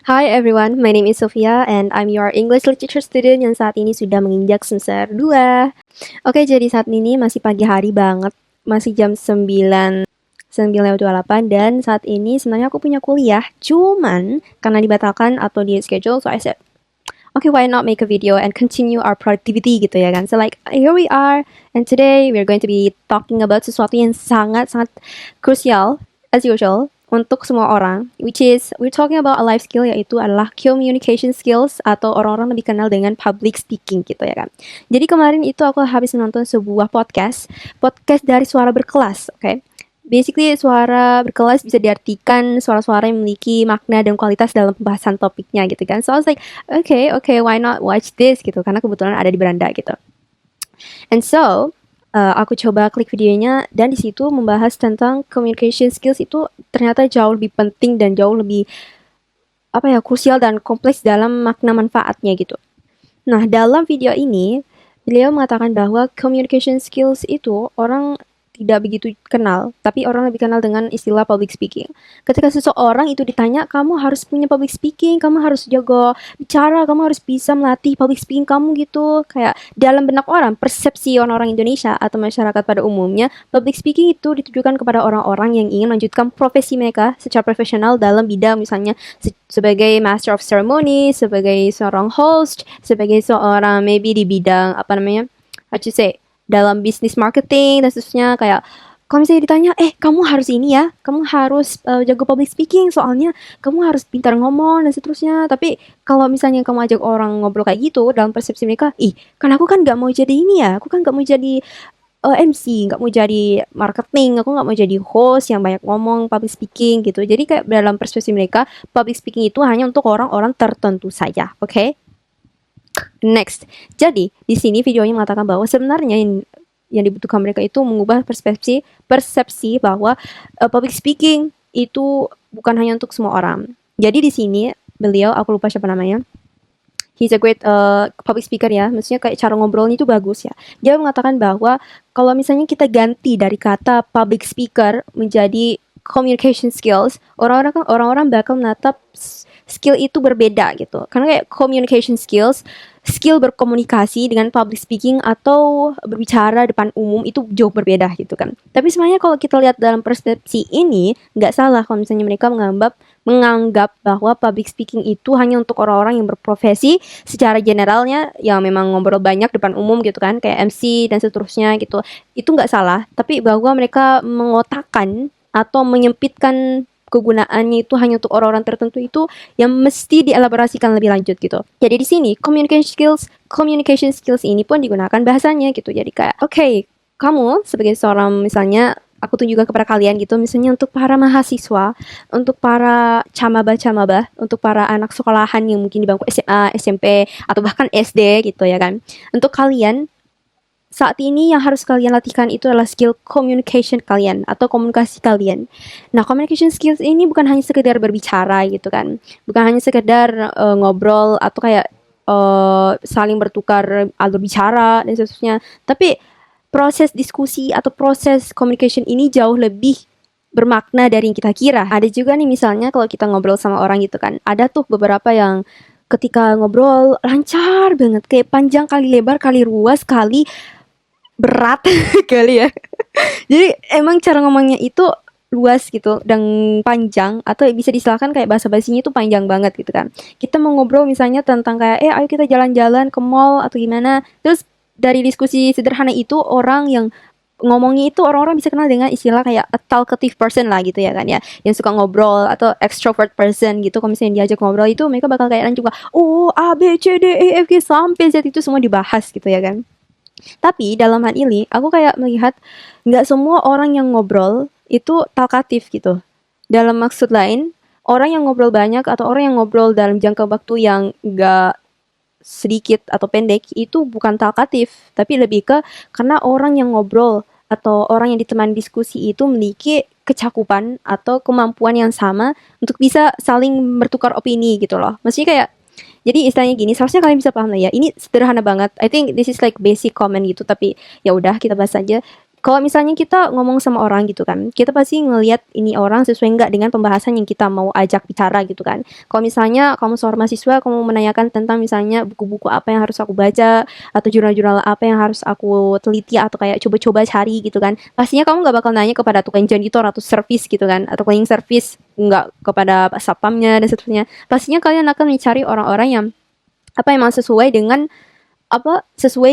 Hi everyone, my name is Sophia and I'm your English literature student yang saat ini sudah menginjak semester 2. Oke, jadi saat ini masih pagi hari banget, masih jam 9:08 dan saat ini sebenarnya aku punya kuliah, cuman karena dibatalkan atau di schedule, so I said, okay, why not make a video and continue our productivity gitu ya kan. So like, here we are and today we're going to be talking about sesuatu yang sangat-sangat krusial as usual untuk semua orang, which is we're talking about a life skill, yaitu adalah communication skills atau orang-orang lebih kenal dengan public speaking gitu ya kan. Jadi kemarin itu aku habis menonton sebuah podcast dari Suara Berkelas, oke. Basically, suara berkelas bisa diartikan suara-suara yang memiliki makna dan kualitas dalam pembahasan topiknya gitu kan. So I was like, okay, why not watch this gitu, karena kebetulan ada di beranda gitu. And so, aku coba klik videonya dan di situ membahas tentang communication skills itu ternyata jauh lebih penting dan jauh lebih krusial dan kompleks dalam makna manfaatnya gitu. Nah, dalam video ini beliau mengatakan bahwa communication skills itu orang tidak begitu kenal, tapi orang lebih kenal dengan istilah public speaking. Ketika seseorang itu ditanya, kamu harus punya public speaking, kamu harus jago bicara, kamu harus bisa melatih public speaking kamu gitu. Kayak dalam benak orang, persepsi orang-orang Indonesia atau masyarakat pada umumnya, public speaking itu ditujukan kepada orang-orang yang ingin melanjutkan profesi mereka secara profesional dalam bidang misalnya sebagai master of ceremony, sebagai seorang host, sebagai seorang maybe di bidang dalam bisnis marketing dan seterusnya. Kayak kalau misalnya ditanya, kamu harus ini ya, kamu harus jago public speaking, soalnya kamu harus pintar ngomong dan seterusnya. Tapi kalau misalnya kamu ajak orang ngobrol kayak gitu, dalam persepsi mereka, kan aku kan gak mau jadi ini ya, aku kan gak mau jadi MC, gak mau jadi marketing, aku gak mau jadi host yang banyak ngomong, public speaking gitu. Jadi kayak dalam persepsi mereka, public speaking itu hanya untuk orang-orang tertentu saja, oke? Next, jadi di sini videonya mengatakan bahwa sebenarnya yang dibutuhkan mereka itu mengubah persepsi bahwa public speaking itu bukan hanya untuk semua orang. Jadi di sini beliau, aku lupa siapa namanya, he's a great public speaker ya, maksudnya kayak cara ngobrolnya itu bagus ya. Dia mengatakan bahwa kalau misalnya kita ganti dari kata public speaker menjadi communication skills, orang-orang bakal menatap skill itu berbeda gitu. Karena kayak communication skills, skill berkomunikasi dengan public speaking atau berbicara depan umum itu jauh berbeda gitu kan. Tapi sebenarnya kalau kita lihat dalam persepsi ini, nggak salah kalau misalnya mereka menganggap bahwa public speaking itu hanya untuk orang-orang yang berprofesi secara generalnya, yang memang ngobrol banyak depan umum gitu kan, kayak MC dan seterusnya gitu. Itu nggak salah, tapi bahwa mereka mengotakkan atau menyempitkan kegunaannya itu hanya untuk orang-orang tertentu itu yang mesti dielaborasikan lebih lanjut gitu. Jadi di sini communication skills ini pun digunakan bahasanya gitu. Jadi kayak kamu sebagai seorang, misalnya aku tunjukkan kepada kalian gitu, misalnya untuk para mahasiswa, untuk para camabah, untuk para anak sekolahan yang mungkin di bangku SMA, SMP atau bahkan SD gitu ya kan. Untuk kalian saat ini yang harus kalian latihkan itu adalah skill communication kalian atau komunikasi kalian. Nah, communication skills ini bukan hanya sekedar berbicara gitu kan. Bukan hanya sekedar ngobrol atau kayak saling bertukar alur bicara dan seterusnya. Tapi proses diskusi atau proses communication ini jauh lebih bermakna dari yang kita kira. Ada juga nih misalnya kalau kita ngobrol sama orang gitu kan. Ada tuh beberapa yang ketika ngobrol lancar banget, kayak panjang kali lebar kali ruas kali berat kali ya. Jadi emang cara ngomongnya itu luas gitu dan panjang, atau bisa disilahkan kayak bahasa basinya itu panjang banget gitu kan. Kita mau ngobrol misalnya tentang kayak ayo kita jalan-jalan ke mall atau gimana. Terus dari diskusi sederhana itu orang yang ngomongnya itu orang-orang bisa kenal dengan istilah kayak a talkative person lah gitu ya kan ya, yang suka ngobrol atau extrovert person gitu. Kalau misalnya diajak ngobrol itu mereka bakal kayak juga A B C D E F G sampai Z itu semua dibahas gitu ya kan. Tapi dalam hal ini aku kayak melihat nggak semua orang yang ngobrol itu talkatif gitu. Dalam maksud lain, orang yang ngobrol banyak atau orang yang ngobrol dalam jangka waktu yang nggak sedikit atau pendek itu bukan talkatif, tapi lebih ke karena orang yang ngobrol atau orang yang ditemani diskusi itu memiliki kecakupan atau kemampuan yang sama untuk bisa saling bertukar opini gitu loh. Maksudnya kayak, jadi istilahnya gini, seharusnya kalian bisa paham lah ya. Ini sederhana banget. I think this is like basic comment gitu, tapi ya udah kita bahas aja. Kalau misalnya kita ngomong sama orang gitu kan, kita pasti ngelihat ini orang sesuai nggak dengan pembahasan yang kita mau ajak bicara gitu kan. Kalau misalnya kamu seorang mahasiswa, kamu menanyakan tentang misalnya buku-buku apa yang harus aku baca, atau jurnal-jurnal apa yang harus aku teliti atau kayak coba-coba cari gitu kan. Pastinya kamu nggak bakal nanya kepada tukang janitor atau servis gitu kan, atau cleaning service, nggak kepada satpamnya dan seterusnya. Pastinya kalian akan mencari orang-orang yang emang sesuai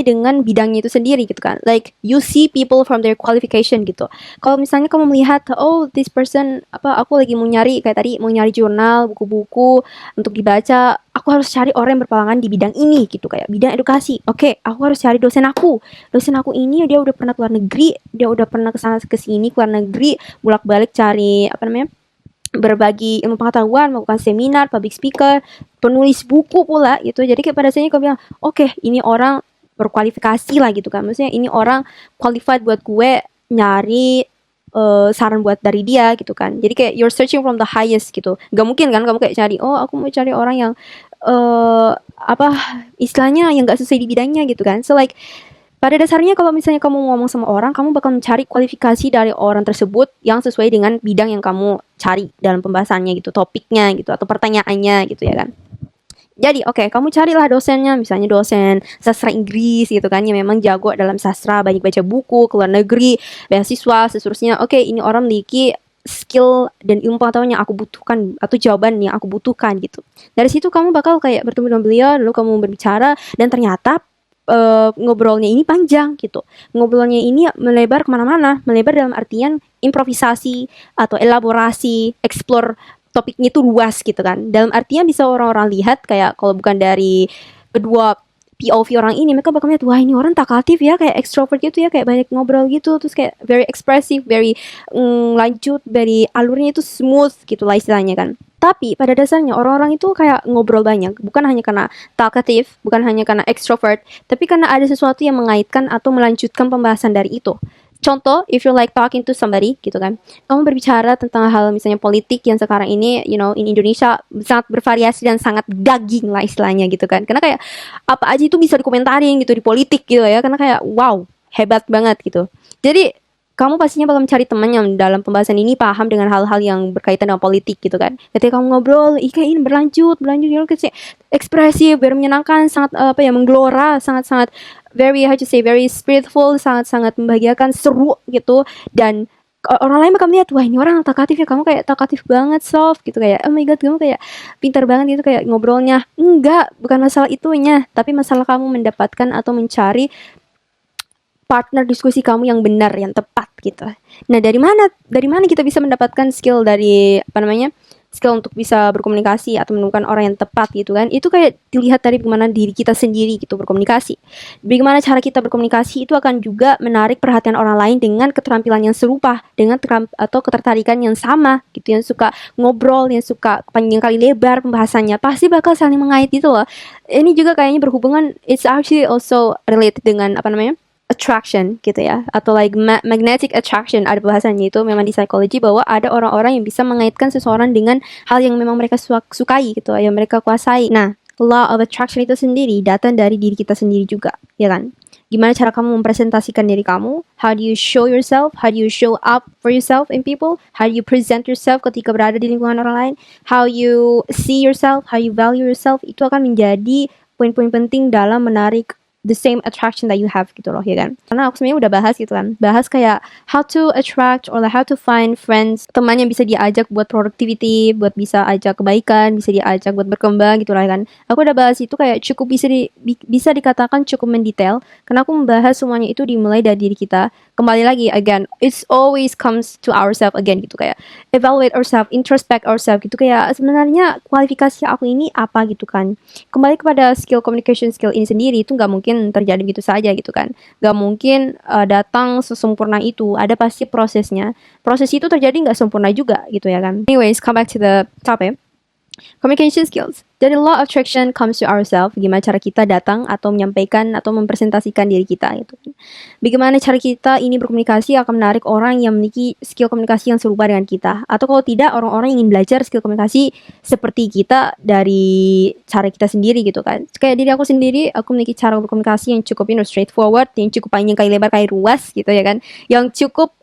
dengan bidangnya itu sendiri gitu kan. Like you see people from their qualification gitu. Kalau misalnya kamu melihat, oh this person aku lagi mau nyari kayak tadi mau nyari jurnal, buku-buku untuk dibaca, aku harus cari orang yang berpengalaman di bidang ini gitu, kayak bidang edukasi. Oke, aku harus cari dosen aku. Dosen aku ini dia udah pernah keluar negeri, dia udah pernah kesana kesini keluar negeri, bolak-balik cari berbagi ilmu pengetahuan, melakukan seminar, public speaker, penulis buku pula gitu. Jadi kayak pada saatnya kau bilang, oke, ini orang berkualifikasi lah gitu kan. Maksudnya ini orang qualified buat gue nyari saran buat dari dia gitu kan. Jadi kayak you're searching from the highest gitu. Gak mungkin kan kamu kayak cari, oh aku mau cari orang yang istilahnya yang gak sesuai di bidangnya gitu kan. So like pada dasarnya kalau misalnya kamu ngomong sama orang, kamu bakal mencari kualifikasi dari orang tersebut yang sesuai dengan bidang yang kamu cari dalam pembahasannya gitu, topiknya gitu, atau pertanyaannya gitu ya kan. Jadi oke, kamu carilah dosennya, misalnya dosen sastra Inggris gitu kan, yang memang jago dalam sastra, banyak baca buku, keluar negeri, beasiswa, seterusnya. Oke, ini orang memiliki skill dan ilmu pengetahuan yang aku butuhkan atau jawaban yang aku butuhkan gitu. Dari situ kamu bakal kayak bertemu dengan beliau, lalu kamu berbicara dan ternyata ngobrolnya ini panjang gitu. Ngobrolnya ini melebar kemana-mana. Melebar dalam artian improvisasi atau elaborasi, explore topiknya itu luas gitu kan. Dalam artian bisa orang-orang lihat kayak kalau bukan dari kedua POV orang ini, mereka bakal lihat, wah ini orang talkative ya, kayak extrovert gitu ya, kayak banyak ngobrol gitu, terus kayak very expressive, very lanjut, very alurnya itu smooth gitu lah istilahnya kan. Tapi pada dasarnya orang-orang itu kayak ngobrol banyak, bukan hanya karena talkative, bukan hanya karena extrovert, tapi karena ada sesuatu yang mengaitkan atau melanjutkan pembahasan dari itu. Contoh, if you like talking to somebody gitu kan, kamu berbicara tentang hal misalnya politik yang sekarang ini, in Indonesia sangat bervariasi dan sangat daging lah istilahnya gitu kan. Karena kayak apa aja itu bisa dikomentarin gitu di politik gitu ya, karena kayak wow, hebat banget gitu. Jadi kamu pastinya bakal mencari teman yang dalam pembahasan ini paham dengan hal-hal yang berkaitan dengan politik gitu kan. Ketika kamu ngobrol, kayak ini berlanjut, kayak ekspresif, biar menyenangkan, sangat menggelora, sangat-sangat very very spiritual, sangat-sangat membahagiakan, seru gitu. Dan orang lain bakal melihat, wah ini orang talkatif ya, kamu kayak talkatif banget, soft gitu, kayak oh my god kamu kayak pintar banget gitu kayak ngobrolnya. Enggak, bukan masalah itunya, tapi masalah kamu mendapatkan atau mencari partner diskusi kamu yang benar, yang tepat gitu. Nah, dari mana kita bisa mendapatkan skill dari skill untuk bisa berkomunikasi atau menemukan orang yang tepat gitu kan? Itu kayak dilihat dari bagaimana diri kita sendiri gitu berkomunikasi. Bagaimana cara kita berkomunikasi itu akan juga menarik perhatian orang lain dengan keterampilan yang serupa, dengan atau ketertarikan yang sama gitu, yang suka ngobrol, yang suka panjang kali lebar pembahasannya, pasti bakal saling mengait gitu loh. Ini juga kayaknya berhubungan, it's actually also related dengan attraction gitu ya, atau like magnetic attraction, ada bahasannya itu memang di psikologi bahwa ada orang-orang yang bisa mengaitkan seseorang dengan hal yang memang mereka sukai gitu, yang mereka kuasai. Nah, law of attraction itu sendiri datang dari diri kita sendiri juga, ya kan? Gimana cara kamu mempresentasikan diri kamu? How do you show yourself? How do you show up for yourself in people? How do you present yourself ketika berada di lingkungan orang lain? How you see yourself? How you value yourself? Itu akan menjadi poin-poin penting dalam menarik the same attraction that you have gitu loh, ya kan? Karena aku sebenarnya udah bahas gitu kan, bahas kayak how to attract or like how to find friends, teman yang bisa diajak buat productivity, buat bisa ajak kebaikan, bisa diajak buat berkembang gitu lah kan. Aku udah bahas itu kayak cukup bisa dikatakan cukup mendetail, karena aku membahas semuanya itu dimulai dari diri kita. Kembali lagi, again, it's always comes to ourselves again gitu, kayak evaluate ourselves, introspect ourselves gitu, kayak sebenarnya kualifikasi aku ini apa gitu kan. Kembali kepada communication skill ini sendiri, itu nggak mungkin terjadi gitu saja gitu kan, nggak mungkin datang sesempurna itu, ada pasti prosesnya. Proses itu terjadi nggak sempurna juga gitu ya kan. Anyways, come back to the topic. Communication skills. Dari law of attraction comes to ourselves. Gimana cara kita datang atau menyampaikan atau mempresentasikan diri kita gitu. Bagaimana cara kita ini berkomunikasi akan menarik orang yang memiliki skill komunikasi yang serupa dengan kita. Atau kalau tidak, orang-orang yang ingin belajar skill komunikasi seperti kita dari cara kita sendiri gitu kan. Kayak diri aku sendiri, aku memiliki cara berkomunikasi yang cukup straightforward, yang cukup panjang kali lebar kali luas gitu ya kan. Yang cukup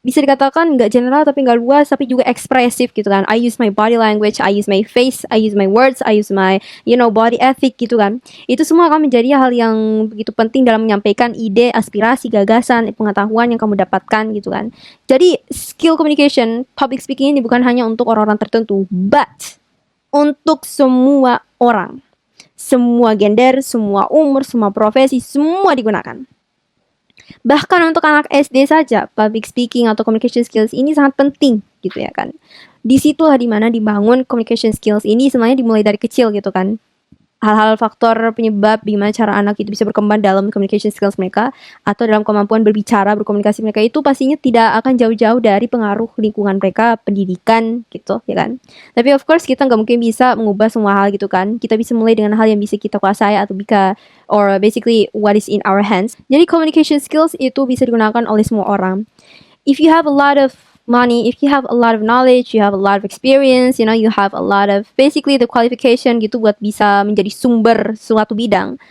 bisa dikatakan nggak general tapi nggak luas tapi juga ekspresif gitu kan. I use my body language, I use my face, I use my words, I use my body ethic gitu kan. Itu semua akan menjadi hal yang begitu penting dalam menyampaikan ide, aspirasi, gagasan, pengetahuan yang kamu dapatkan gitu kan. Jadi skill communication, public speaking ini bukan hanya untuk orang-orang tertentu, but untuk semua orang, semua gender, semua umur, semua profesi, semua digunakan. Bahkan untuk anak SD saja, public speaking atau communication skills ini sangat penting gitu ya kan. Disitulah dimana dibangun communication skills ini sebenarnya dimulai dari kecil gitu kan. Hal-hal faktor penyebab bagaimana cara anak itu bisa berkembang dalam communication skills mereka atau dalam kemampuan berbicara, berkomunikasi mereka itu pastinya tidak akan jauh-jauh dari pengaruh lingkungan mereka, pendidikan gitu ya kan. Tapi of course kita nggak mungkin bisa mengubah semua hal gitu kan. Kita bisa mulai dengan hal yang bisa kita kuasai atau basically what is in our hands. Jadi communication skills itu bisa digunakan oleh semua orang. If you have a lot of money, if you have a lot of knowledge, you have a lot of experience, you have a lot of basically the qualification gitu buat bisa menjadi sumber suatu bidang.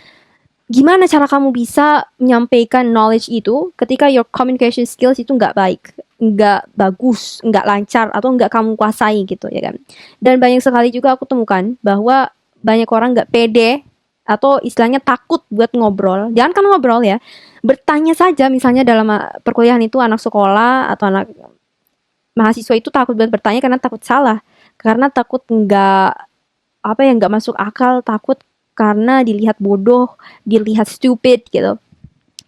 Gimana cara kamu bisa menyampaikan knowledge itu ketika your communication skills itu nggak baik, nggak bagus, nggak lancar, atau nggak kamu kuasai gitu ya kan. Dan banyak sekali juga aku temukan bahwa banyak orang nggak pede atau istilahnya takut buat ngobrol. Jangan kan ngobrol ya, bertanya saja misalnya dalam perkuliahan itu anak sekolah atau anak mahasiswa itu takut banget bertanya karena takut salah, karena takut nggak masuk akal, takut karena dilihat bodoh, dilihat stupid gitu.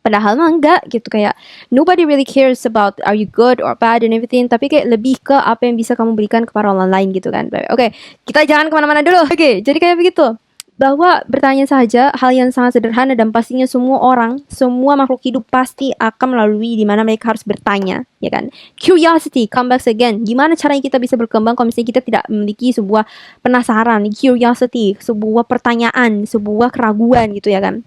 Padahal mah enggak gitu, kayak nobody really cares about are you good or bad and everything, tapi kayak lebih ke apa yang bisa kamu berikan kepada orang lain gitu kan. Oke, kita jangan kemana-mana dulu. Oke, jadi kayak begitu. Bahwa bertanya saja hal yang sangat sederhana dan pastinya semua orang, semua makhluk hidup pasti akan melalui di mana mereka harus bertanya, ya kan? Curiosity come back again. Gimana caranya kita bisa berkembang kalau misalnya kita tidak memiliki sebuah penasaran, curiosity, sebuah pertanyaan, sebuah keraguan gitu ya kan?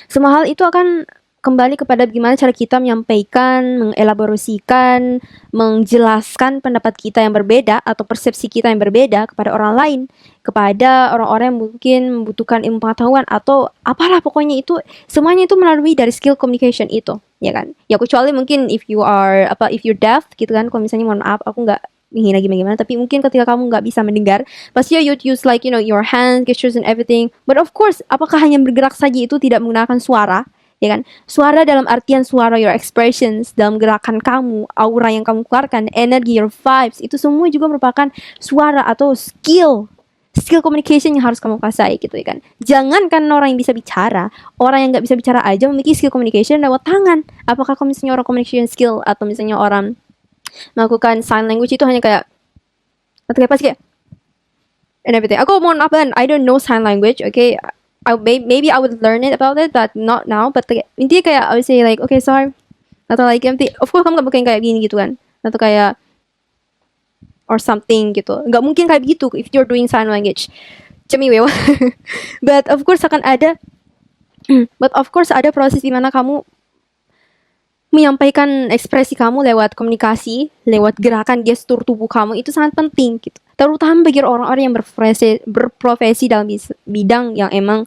Semua hal itu akan kembali kepada bagaimana cara kita menyampaikan, mengelaborasikan, menjelaskan pendapat kita yang berbeda atau persepsi kita yang berbeda kepada orang lain, kepada orang-orang yang mungkin membutuhkan ilmu pengetahuan atau apalah pokoknya itu semuanya itu melalui dari skill communication itu, ya kan? Ya kecuali mungkin if you're deaf gitu kan, kalau misalnya mohon maaf aku nggak menghina gimana, tapi mungkin ketika kamu nggak bisa mendengar, pasti you use like your hand gestures and everything. But of course, apakah hanya bergerak saja itu tidak menggunakan suara? Ya kan? Suara dalam artian suara your expressions, dalam gerakan kamu, aura yang kamu keluarkan, energi, your vibes, itu semua juga merupakan suara atau skill communication yang harus kamu kuasai gitu ya kan. Jangankan orang yang bisa bicara, orang yang nggak bisa bicara aja memiliki skill communication lewat tangan. Apakah kalau misalnya orang communication skill atau misalnya orang melakukan sign language itu hanya kayak atau kayak pas kayak and everything. Aku mohon maaf, I don't know sign language, okay? Maybe I would learn it about it, but not now. But intinya kayak I would say like, okay, sorry. Atau like, of course kamu gak mungkin kayak gini gitu kan. Atau kayak, or something gitu. Gak mungkin kayak begitu if you're doing sign language. Cemiwew. But of course ada proses di mana kamu menyampaikan ekspresi kamu lewat komunikasi, lewat gerakan gestur tubuh kamu itu sangat penting gitu. Terutama bagi orang-orang yang berprofesi dalam bidang yang emang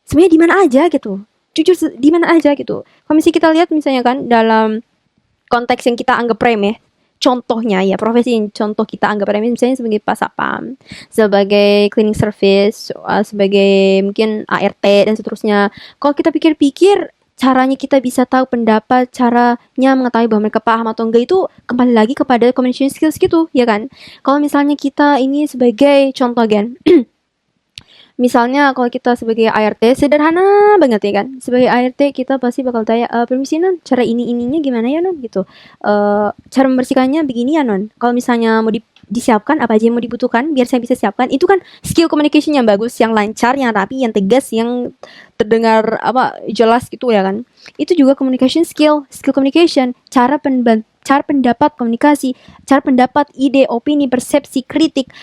sebenarnya di mana aja gitu. Jujur di mana aja gitu. Kalau misalnya kita lihat misalnya kan dalam konteks yang kita anggap remeh, contohnya ya profesi yang contoh kita anggap remeh misalnya sebagai pasapam, sebagai cleaning service, sebagai mungkin ART dan seterusnya. Kalau kita pikir-pikir caranya kita bisa tahu pendapat, caranya mengetahui bahwa mereka paham atau enggak itu kembali lagi kepada communication skills gitu, ya kan? Kalau misalnya kita ini sebagai contoh gen, misalnya kalau kita sebagai ART sederhana banget ya kan, sebagai ART kita pasti bakal tanya, permisi non, cara ininya gimana ya non gitu, cara membersihkannya begini ya non. Kalau misalnya mau disiapkan apa aja yang mau dibutuhkan biar saya bisa siapkan, itu kan skill communication yang bagus, yang lancar, yang rapi, yang tegas, yang terdengar jelas gitu ya kan. Itu juga communication skill communication, cara pendapat komunikasi, cara pendapat ide, opini, persepsi, kritik,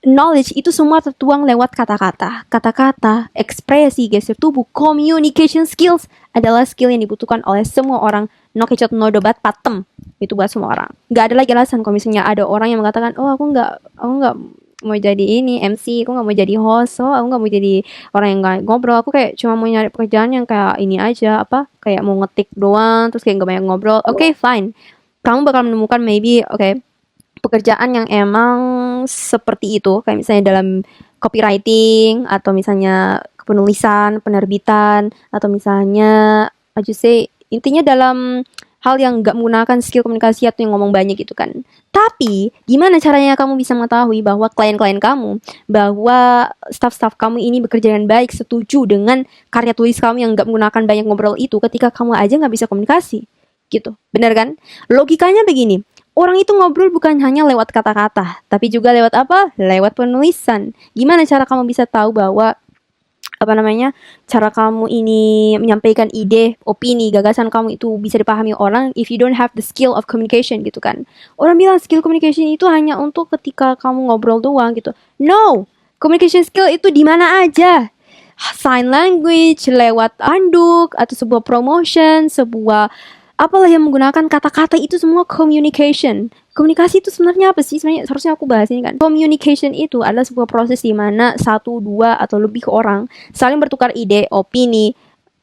knowledge itu semua tertuang lewat kata-kata. Kata-kata, ekspresi, gestur tubuh, communication skills adalah skill yang dibutuhkan oleh semua orang. No kecot, no debat, patem. Itu buat semua orang. Gak ada lagi alasan kalau misalnya ada orang yang mengatakan, oh aku nggak mau jadi ini MC, aku nggak mau jadi host, oh aku nggak mau jadi orang yang nggak ngobrol, aku kayak cuma mau nyari pekerjaan yang kayak ini aja, kayak mau ngetik doang, terus kayak nggak banyak ngobrol. Oke, fine. Kamu bakal menemukan maybe, pekerjaan yang emang seperti itu, kayak misalnya dalam copywriting, atau misalnya penulisan, penerbitan, atau misalnya, intinya dalam hal yang gak menggunakan skill komunikasi atau yang ngomong banyak gitu kan. Tapi, gimana caranya kamu bisa mengetahui bahwa klien-klien kamu, bahwa staff-staff kamu ini bekerja dengan baik, setuju dengan karya tulis kamu yang gak menggunakan banyak ngobrol itu ketika kamu aja gak bisa komunikasi? Gitu, benar kan? Logikanya begini, orang itu ngobrol bukan hanya lewat kata-kata, tapi juga lewat apa? Lewat penulisan. Gimana cara kamu bisa tahu bahwa cara kamu ini menyampaikan ide, opini, gagasan kamu itu bisa dipahami orang if you don't have the skill of communication gitu kan. Orang bilang skill communication itu hanya untuk ketika kamu ngobrol doang gitu. No, communication skill itu di mana aja. Sign language, lewat anduk, atau sebuah promotion, sebuah apalah yang menggunakan kata-kata, itu semua communication. Komunikasi itu sebenarnya apa sih? Sebenarnya harusnya aku bahas ini kan. Communication itu adalah sebuah proses di mana 1, 2, atau lebih orang saling bertukar ide, opini,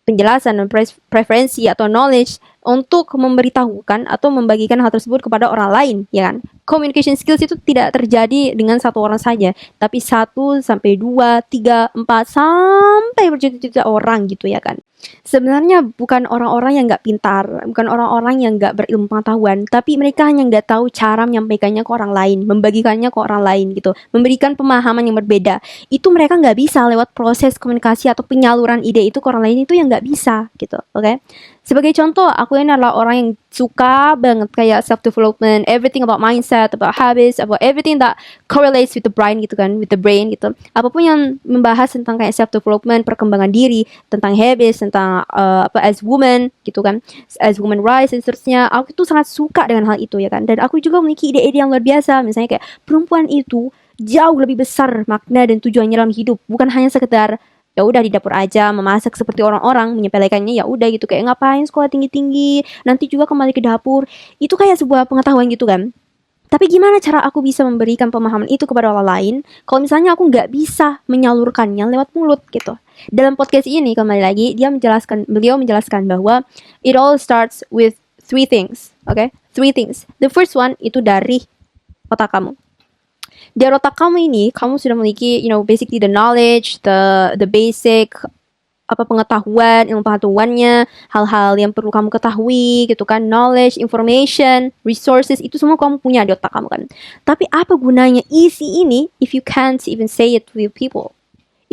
penjelasan, dan preferensi atau knowledge untuk memberitahukan atau membagikan hal tersebut kepada orang lain, ya kan? Communication skills itu tidak terjadi dengan satu orang saja, tapi 1 sampai 2, 3, 4 sampai berjuta-juta orang gitu ya kan. Sebenarnya bukan orang-orang yang nggak pintar, bukan orang-orang yang nggak berilmu pengetahuan, tapi mereka hanya nggak tahu cara menyampaikannya ke orang lain, membagikannya ke orang lain gitu, memberikan pemahaman yang berbeda. Itu mereka nggak bisa lewat proses komunikasi atau penyaluran ide itu ke orang lain, itu yang nggak bisa gitu, oke? Sebagai contoh, aku ini adalah orang yang suka banget kayak self-development, everything about mindset, about habits, about everything that correlates with the brain gitu kan, with the brain gitu. Apapun yang membahas tentang kayak self-development, perkembangan diri, tentang habits, tentang as woman gitu kan, as woman rights dan seterusnya. Aku tuh sangat suka dengan hal itu ya kan. Dan aku juga memiliki ide-ide yang luar biasa. Misalnya kayak perempuan itu jauh lebih besar makna dan tujuannya dalam hidup, bukan hanya sekedar ya udah di dapur aja memasak seperti orang-orang, menyepelekannya ya udah gitu, kayak ngapain sekolah tinggi-tinggi nanti juga kembali ke dapur. Itu kayak sebuah pengetahuan gitu kan. Tapi gimana cara aku bisa memberikan pemahaman itu kepada orang lain kalau misalnya aku nggak bisa menyalurkannya lewat mulut gitu. Dalam podcast ini kembali lagi beliau menjelaskan bahwa it all starts with 3 things, okay? 3 things. The first one itu dari otak kamu. Dari otak kamu ini, kamu sudah memiliki, basically the knowledge, the basic pengetahuan, ilmu pengetahuannya, hal-hal yang perlu kamu ketahui gitu kan, knowledge, information, resources, itu semua kamu punya di otak kamu kan. Tapi apa gunanya isi ini if you can't even say it with people?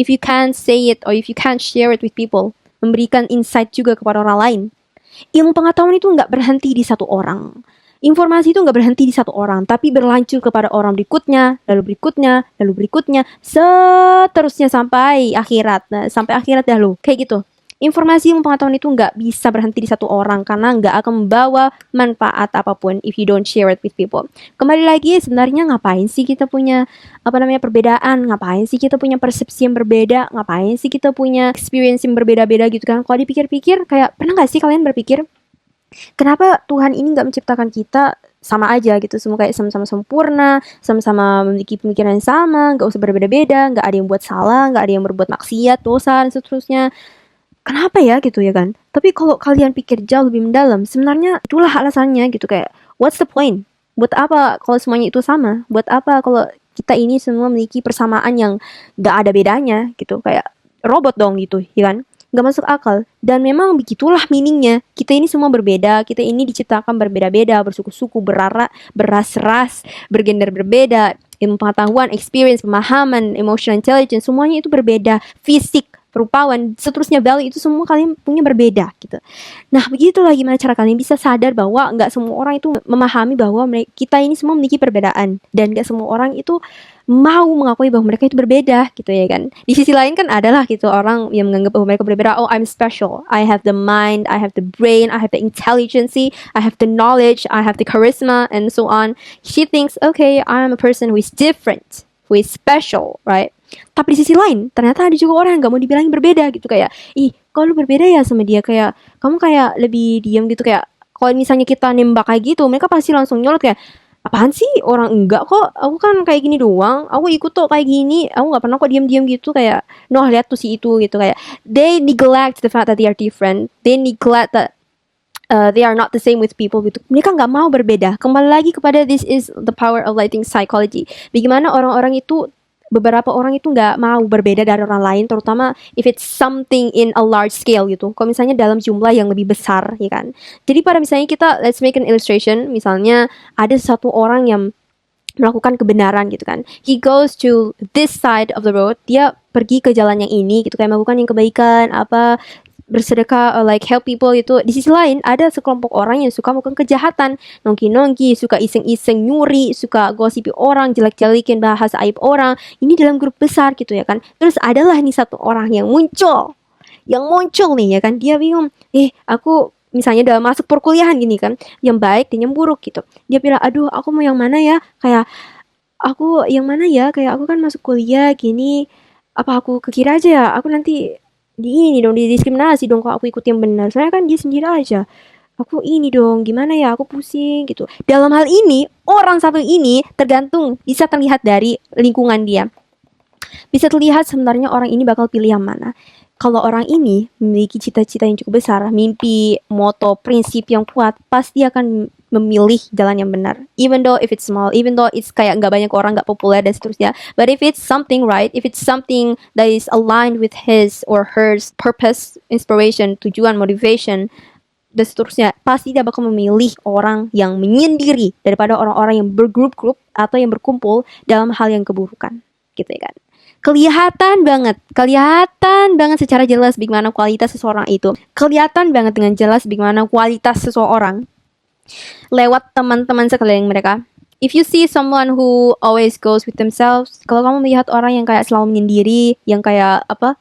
If you can't say it or if you can't share it with people, memberikan insight juga kepada orang lain. Ilmu pengetahuan itu nggak berhenti di satu orang. Informasi itu nggak berhenti di satu orang, tapi berlanjut kepada orang berikutnya, lalu berikutnya, seterusnya sampai akhirat. Nah, sampai akhirat dah lo, kayak gitu. Informasi pengetahuan itu nggak bisa berhenti di satu orang karena nggak akan membawa manfaat apapun if you don't share it with people. Kembali lagi, sebenarnya ngapain sih kita punya perbedaan? Ngapain sih kita punya persepsi yang berbeda? Ngapain sih kita punya experience yang berbeda-beda gitu kan? Kalau dipikir-pikir, kayak pernah nggak sih kalian berpikir, kenapa Tuhan ini nggak menciptakan kita sama aja gitu, semua kayak sama-sama sempurna, sama-sama memiliki pemikiran yang sama, nggak usah berbeda-beda, nggak ada yang buat salah, nggak ada yang berbuat maksiat, dosa, dan seterusnya. Kenapa ya gitu ya kan? Tapi kalau kalian pikir jauh lebih mendalam, sebenarnya itulah alasannya gitu, kayak what's the point? Buat apa kalau semuanya itu sama? Buat apa kalau kita ini semua memiliki persamaan yang nggak ada bedanya gitu, kayak robot dong gitu, ya kan? Gak masuk akal. Dan memang begitulah meaningnya. Kita ini semua berbeda. Kita ini diciptakan berbeda-beda, bersuku-suku, beras-ras, bergender berbeda, ilmu pengetahuan, experience, pemahaman, emotional intelligence, semuanya itu berbeda. Fisik, perupawan, seterusnya, value, itu semua kalian punya berbeda gitu. Nah, begitulah gimana cara kalian bisa sadar bahwa gak semua orang itu memahami bahwa kita ini semua memiliki perbedaan. Dan gak semua orang itu mau mengakui bahwa mereka itu berbeda gitu ya kan. Di sisi lain kan adalah gitu orang yang menganggap bahwa mereka berbeda. Oh, I'm special. I have the mind, I have the brain, I have the intelligence, I have the knowledge, I have the charisma, and so on. She thinks, okay, I'm a person who is different. who is special, right? Tapi di sisi lain, ternyata ada juga orang yang gak mau dibilangin berbeda gitu, kayak, ih, kok lu berbeda ya sama dia, kayak kamu kayak lebih diam gitu, kayak kalau misalnya kita nembak kayak gitu, mereka pasti langsung nyolot kayak, apaan sih, orang enggak kok, aku kan kayak gini doang, aku ikut tuh kayak gini, aku nggak pernah kok diam-diam gitu, kayak noh lihat tuh si itu gitu, kayak they neglect the fact that they are different, they neglect that they are not the same with people gitu. Mereka nggak mau berbeda. Kembali lagi kepada this is the power of lighting psychology. Bagaimana orang-orang itu, beberapa orang itu nggak mau berbeda dari orang lain, terutama if it's something in a large scale gitu. Kalau misalnya dalam jumlah yang lebih besar, ya kan. Jadi pada misalnya kita, let's make an illustration, misalnya ada satu orang yang melakukan kebenaran gitu kan. He goes to this side of the road, dia pergi ke jalan yang ini gitu, kayak melakukan yang kebaikan, apa, bersedekah, like help people gitu. Di sisi lain ada sekelompok orang yang suka melakukan kejahatan, nongki-nongki, suka iseng-iseng nyuri, suka gosipi orang, jelek-jelekin, bahas aib orang. Ini dalam grup besar gitu ya kan. Terus adalah nih satu orang yang muncul nih ya kan, dia bingung, aku misalnya udah masuk perkuliahan gini kan, yang baik dan yang buruk gitu. Dia bilang, aduh aku mau yang mana ya, kayak aku yang mana ya, kayak aku kan masuk kuliah gini, apa aku ke kiri aja ya, aku nanti di ini dong, didiskriminasi dong kalau aku ikut yang benar. Soalnya kan dia sendiri aja. Aku ini dong, gimana ya, aku pusing gitu. Dalam hal ini, orang satu ini tergantung, bisa terlihat dari lingkungan dia. Bisa terlihat sebenarnya orang ini bakal pilih yang mana. Kalau orang ini memiliki cita-cita yang cukup besar, mimpi, moto, prinsip yang kuat, pasti akan memilih jalan yang benar. Even though if it's small, even though it's kayak nggak banyak orang, nggak populer dan seterusnya. But if it's something right, if it's something that is aligned with his or her purpose, inspiration, tujuan, motivation, dan seterusnya, pasti dia bakal memilih orang yang menyendiri daripada orang-orang yang bergrup-grup atau yang berkumpul dalam hal yang keburukan, gitu ya kan. Kelihatan banget secara jelas bagaimana kualitas seseorang itu. Kelihatan banget dengan jelas bagaimana kualitas seseorang lewat teman-teman sekeliling mereka. If you see someone who always goes with themselves, kalau kamu melihat orang yang kayak selalu menyendiri, yang kayak apa,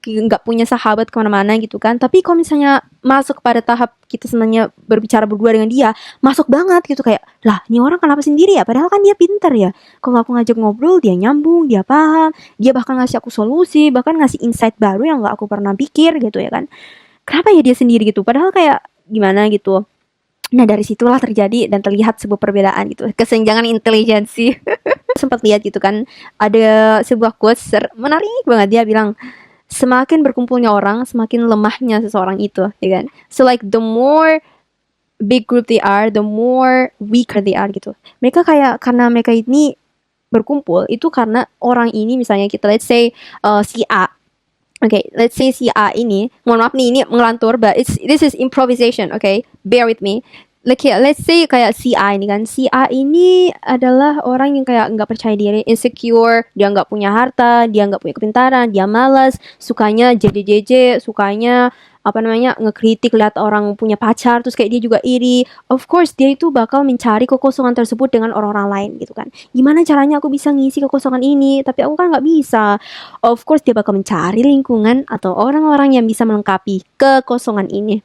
nggak punya sahabat kemana-mana gitu kan. Tapi kalau misalnya masuk pada tahap kita sebenarnya berbicara berdua dengan dia, masuk banget gitu, kayak, lah ini orang kenapa sendiri ya, padahal kan dia pinter ya. Kalau aku ngajak ngobrol, dia nyambung, dia paham, dia bahkan ngasih aku solusi, bahkan ngasih insight baru yang nggak aku pernah pikir gitu ya kan. Kenapa ya dia sendiri gitu, padahal kayak gimana gitu. Nah dari situlah terjadi dan terlihat sebuah perbedaan gitu, kesenjangan intelijensi. Sempat lihat gitu kan, ada sebuah quotes menarik banget, dia bilang, semakin berkumpulnya orang, semakin lemahnya seseorang itu, ya kan? So like the more big group they are, the more weaker they are gitu. Mereka kayak, karena mereka ini berkumpul, itu karena orang ini, misalnya kita let's say si A. Okay, let's say si A ini, mohon maaf nih, ini ngelantur, but this is improvisation, okay? Bear with me. Like let's say kayak si A ini kan, si A ini adalah orang yang kayak nggak percaya diri, insecure, dia nggak punya harta, dia nggak punya kepintaran, dia malas, sukanya JJ, sukanya apa namanya, ngekritik, lihat orang punya pacar, terus kayak dia juga iri. Of course dia itu bakal mencari kekosongan tersebut dengan orang-orang lain gitu kan. Gimana caranya aku bisa ngisi kekosongan ini, tapi aku kan nggak bisa. Of course dia bakal mencari lingkungan atau orang-orang yang bisa melengkapi kekosongan ini.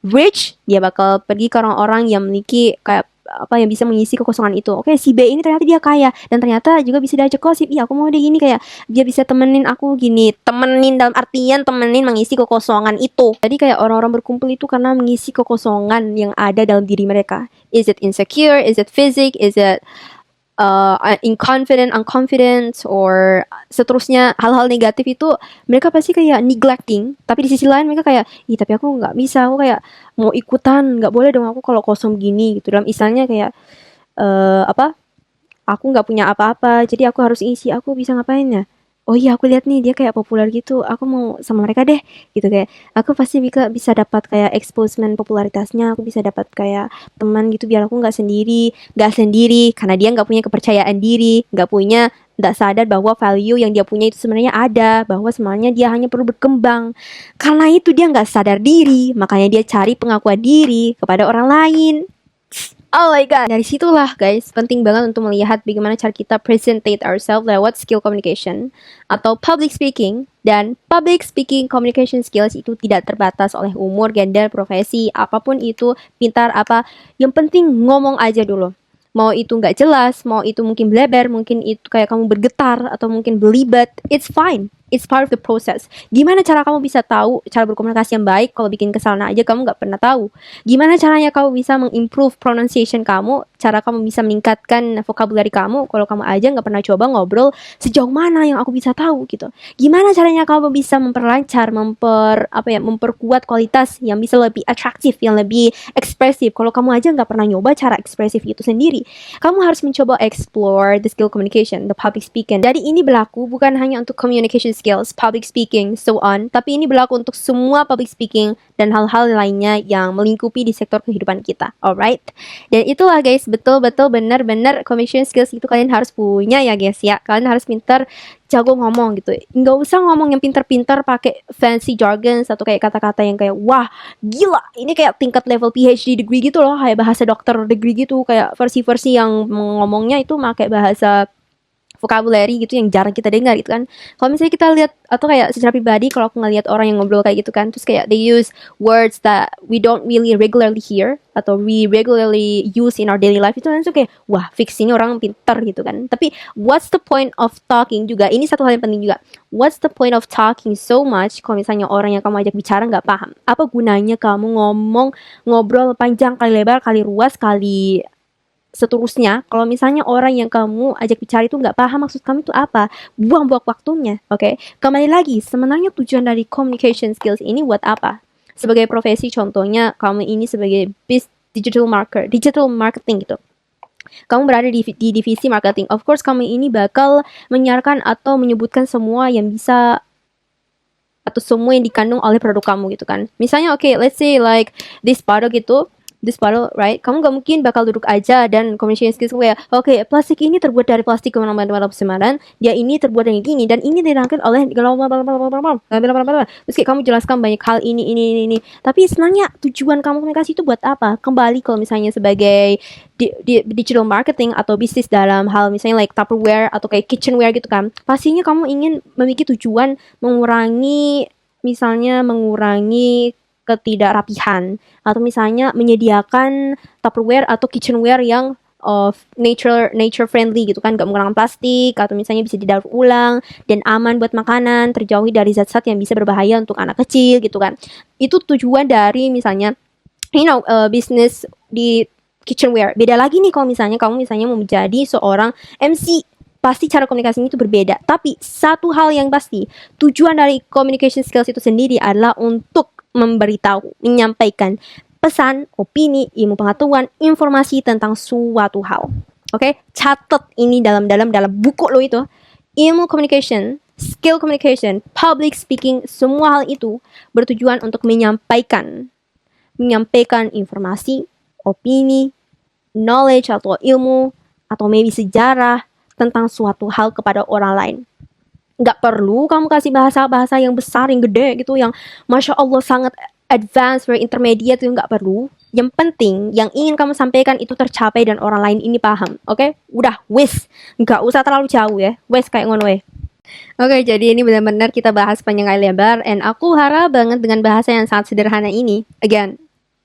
Rich, dia bakal pergi ke orang-orang yang memiliki kayak apa, yang bisa mengisi kekosongan itu. Oke, si B ini ternyata dia kaya dan ternyata juga bisa diajak gosip. Iya, aku mau deh gini, kayak dia bisa temenin aku gini. Temenin dalam artian temenin mengisi kekosongan itu. Jadi kayak orang-orang berkumpul itu karena mengisi kekosongan yang ada dalam diri mereka. Is it insecure? Is it physic? Is it inconfident, unconfident, or seterusnya, hal-hal negatif itu mereka pasti kayak neglecting. Tapi di sisi lain mereka kayak, tapi aku nggak bisa, aku kayak mau ikutan, nggak boleh dong aku kalau kosong gini gitu. Dalam istilahnya kayak aku nggak punya apa-apa, jadi aku harus isi, aku bisa ngapain ya? Oh iya, aku lihat nih dia kayak populer gitu, aku mau sama mereka deh gitu, kayak aku pasti bisa dapat kayak exposement popularitasnya, aku bisa dapat kayak teman gitu biar aku nggak sendiri karena dia nggak punya kepercayaan diri, nggak sadar bahwa value yang dia punya itu sebenarnya ada, bahwa sebenarnya dia hanya perlu berkembang. Karena itu dia nggak sadar diri, makanya dia cari pengakuan diri kepada orang lain. Oh my god. Dari situlah guys, penting banget untuk melihat bagaimana cara kita presentate ourselves lewat skill communication atau public speaking. Dan public speaking communication skills itu tidak terbatas oleh umur, gender, profesi, apapun itu, pintar apa. Yang penting ngomong aja dulu. Mau itu nggak jelas, mau itu mungkin bleber, mungkin itu kayak kamu bergetar atau mungkin belibet, it's fine. It's part of the process. Gimana cara kamu bisa tahu cara berkomunikasi yang baik kalau bikin kesalahan aja kamu nggak pernah tahu? Gimana caranya kamu bisa mengimprove pronunciation kamu? Cara kamu bisa meningkatkan vocabulary kamu kalau kamu aja nggak pernah coba ngobrol sejauh mana yang aku bisa tahu gitu? Gimana caranya kamu bisa memperlancar, memperkuat kualitas yang bisa lebih atraktif, yang lebih ekspresif? Kalau kamu aja nggak pernah nyoba cara ekspresif itu sendiri, kamu harus mencoba explore the skill communication, the public speaking. Jadi ini berlaku bukan hanya untuk communication skills, public speaking, so on, tapi ini berlaku untuk semua public speaking dan hal-hal lainnya yang melingkupi di sektor kehidupan kita. Alright? Dan itulah guys, betul-betul benar-benar communication skills itu kalian harus punya ya guys ya. Kalian harus pintar jago ngomong gitu. Nggak usah ngomong yang pintar-pintar pakai fancy jargon atau kayak kata-kata yang kayak wah gila ini kayak tingkat level PhD degree gitu loh, kayak bahasa dokter degree gitu, kayak versi-versi yang ngomongnya itu pakai bahasa vocabulary gitu yang jarang kita dengar gitu kan. Kalau misalnya kita lihat atau kayak secara pribadi kalau aku ngelihat orang yang ngobrol kayak gitu kan, terus kayak they use words that we don't really regularly hear atau we regularly use in our daily life, itu langsung kayak wah fix ini orang pintar gitu kan. Tapi what's the point of talking juga, ini satu hal yang penting juga, what's the point of talking so much kalau misalnya orang yang kamu ajak bicara nggak paham? Apa gunanya kamu ngobrol panjang kali lebar kali ruas kali seterusnya kalau misalnya orang yang kamu ajak bicara itu nggak paham maksud kamu itu apa? Buang-buang waktunya. Oke, kembali lagi, sebenarnya tujuan dari communication skills ini buat apa? Sebagai profesi, contohnya kamu ini sebagai digital marketing gitu, kamu berada di divisi marketing, of course kamu ini bakal menyiarkan atau menyebutkan semua yang bisa atau semua yang dikandung oleh produk kamu gitu kan. Misalnya let's say like this product gitu, this bottle, right? Kamu gak mungkin bakal duduk aja dan communication skills kayak plastik ini terbuat dari plastik kemarin, dia ini terbuat dari ini dan ini dirangkai oleh terus kayak kamu jelaskan banyak hal ini. Tapi sebenarnya tujuan kamu komunikasi itu buat apa? Kembali kalau misalnya sebagai digital marketing atau bisnis dalam hal misalnya like Tupperware atau kayak kitchenware gitu kan, pastinya kamu ingin memiliki tujuan mengurangi ketidakrapihan atau misalnya menyediakan Tupperware atau kitchenware yang nature friendly gitu kan, gak menggunakan plastik atau misalnya bisa didaur ulang dan aman buat makanan, terjauhi dari zat-zat yang bisa berbahaya untuk anak kecil gitu kan. Itu tujuan dari misalnya bisnis di kitchenware. Beda lagi nih kalau misalnya kamu mau menjadi seorang MC, pasti cara komunikasinya itu berbeda. Tapi satu hal yang pasti, tujuan dari communication skills itu sendiri adalah untuk memberitahu, menyampaikan pesan, opini, ilmu pengetahuan, informasi tentang suatu hal. Oke, catat ini dalam buku lo itu. Ilmu communication, skill communication, public speaking, semua hal itu bertujuan untuk menyampaikan informasi, opini, knowledge atau ilmu atau maybe sejarah tentang suatu hal kepada orang lain. Nggak perlu kamu kasih bahasa-bahasa yang besar, yang gede gitu, yang Masya Allah sangat advance, very intermediate, itu nggak perlu. Yang penting, yang ingin kamu sampaikan itu tercapai dan orang lain ini paham. Oke? Udah, wes. Nggak usah terlalu jauh ya. Wes kayak ngono weh. Oke, jadi ini benar-benar kita bahas panjang kali lebar, and aku harap banget dengan bahasa yang sangat sederhana ini, again,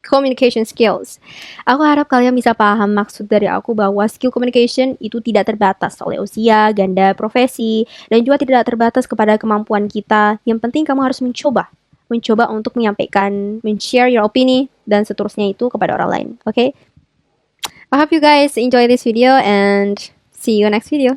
communication skills. Aku harap kalian bisa paham maksud dari aku bahwa skill communication itu tidak terbatas oleh usia, ganda, profesi, dan juga tidak terbatas kepada kemampuan kita. Yang penting kamu harus mencoba untuk menyampaikan, men-share your opinion, dan seterusnya itu kepada orang lain. Okay? I hope you guys enjoy this video and see you next video.